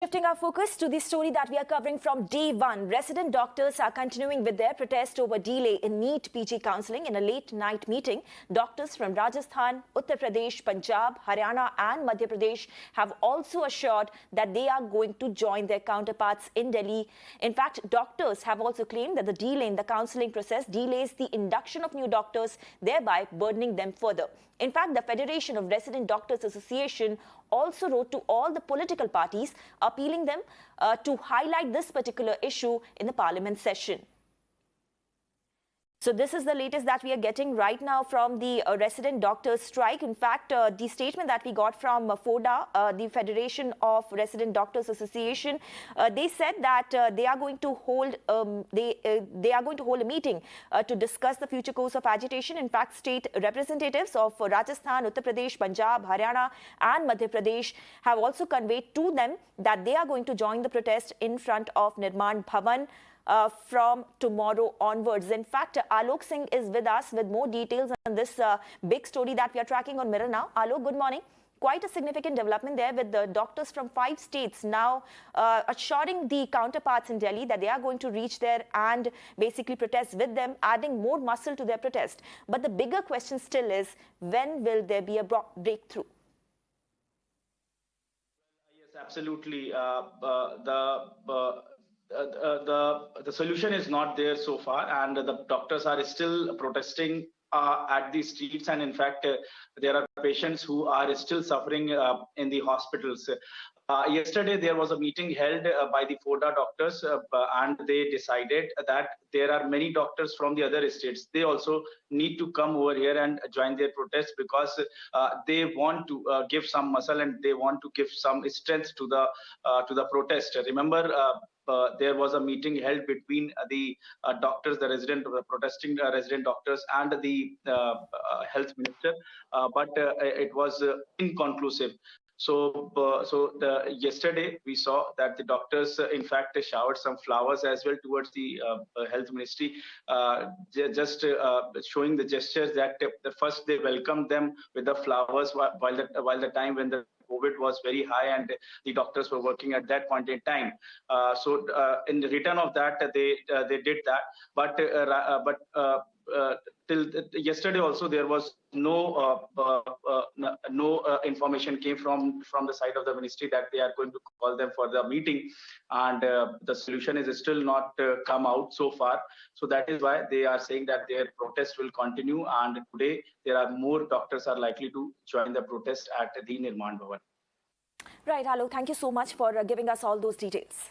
Shifting our focus to the story that we are covering from day one, resident doctors are continuing with their protest over delay in NEET PG counselling. In a late night meeting, doctors from Rajasthan, Uttar Pradesh, Punjab, Haryana and Madhya Pradesh have also assured that they are going to join their counterparts in Delhi. In fact, doctors have also claimed that the delay in the counselling process delays the induction of new doctors, thereby burdening them further. In fact, the Federation of Resident Doctors Association also wrote to all the political parties appealing them to highlight this particular issue in the parliament session. So this is the latest that we are getting right now from the resident doctors strike. In fact, the statement that we got from FODA, the Federation of Resident Doctors Association, they said that they are going to hold a meeting to discuss the future course of agitation. In fact, state representatives of Rajasthan, Uttar Pradesh, Punjab, Haryana and Madhya Pradesh have also conveyed to them that they are going to join the protest in front of Nirman Bhavan from tomorrow onwards. In fact, Alok Singh is with us with more details on this big story that we are tracking on Mirror Now. Alok, good morning. Quite a significant development there with the doctors from 5 states now assuring the counterparts in Delhi that they are going to reach there and basically protest with them, adding more muscle to their protest. But the bigger question still is, when will there be a breakthrough? Yes, absolutely. The solution is not there so far, and the doctors are still protesting at the streets, and in fact there are patients who are still suffering in the hospitals. Yesterday there was a meeting held by the FODA doctors, and they decided that there are many doctors from the other states. They also need to come over here and join their protest because they want to give some muscle and they want to give some strength to the protest. Remember, there was a meeting held between the doctors, the protesting resident doctors, and the health minister, but it was inconclusive. Yesterday we saw that the doctors, in fact, showered some flowers as well towards the health ministry, just showing the gestures that first they welcomed them with the flowers while the time when the COVID was very high and the doctors were working at that point in time. In return of that, they did that, but till yesterday also there was no information came from the side of the ministry that they are going to call them for the meeting, and the solution is still not come out so far. So that is why they are saying that their protest will continue, and today there are more doctors are likely to join the protest at the Nirman Bhavan. Right, Alok, thank you so much for giving us all those details.